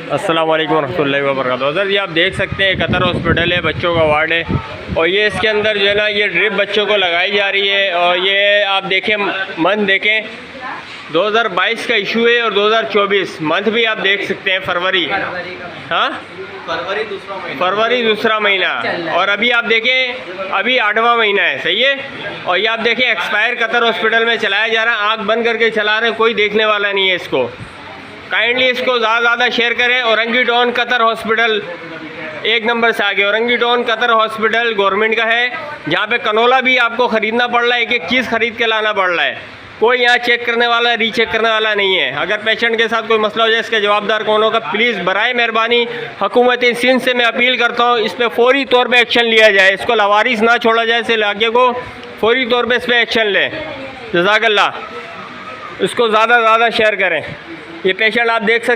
अस्सलाम वालेकुम रहमतुल्लाहि व बरकातुहू। सर ये आप देख सकते हैं कतर हॉस्पिटल है, बच्चों का वार्ड है और ये इसके अंदर जो है ना ये ड्रिप बच्चों को लगाई जा रही है। और ये आप देखें मंथ देखें 2022 का इशू है और 2024 मंथ भी आप देख सकते हैं फरवरी, हाँ फरवरी दूसरा महीना और अभी आप देखें अभी 8वां महीना है, सही है। और ये आप देखें एक्सपायर कतर हॉस्पिटल में चलाया जा रहा है, आँख बंद करके चला रहे हैं, कोई देखने वाला नहीं है इसको। काइंडली इसको ज़्यादा शेयर करें। औरंगीटोन कतर हॉस्पिटल 1 नंबर से आगे औरंगीटोन कतर हॉस्पिटल गवर्नमेंट का है, जहाँ पे कनोला भी आपको ख़रीदना पड़ रहा है, एक चीज़ ख़रीद के लाना पड़ रहा है। कोई यहाँ चेक करने वाला रीचेक करने वाला नहीं है। अगर पेशेंट के साथ कोई मसला हो जाए इसका जवाबदार कौन होगा? प्लीज़ बराए मेहरबानी हुकूमत सिंध से मैं अपील करता हूँ इस पर फौरी तौर पे एक्शन लिया जाए, इसको लवारिस ना छोड़ा जाए, इस इलाके को फौरी तौर पे इस पर एक्शन लें। जज़ाकल्लाह। इसको ज़्यादा शेयर करें। ये पेशेंट आप देख सकते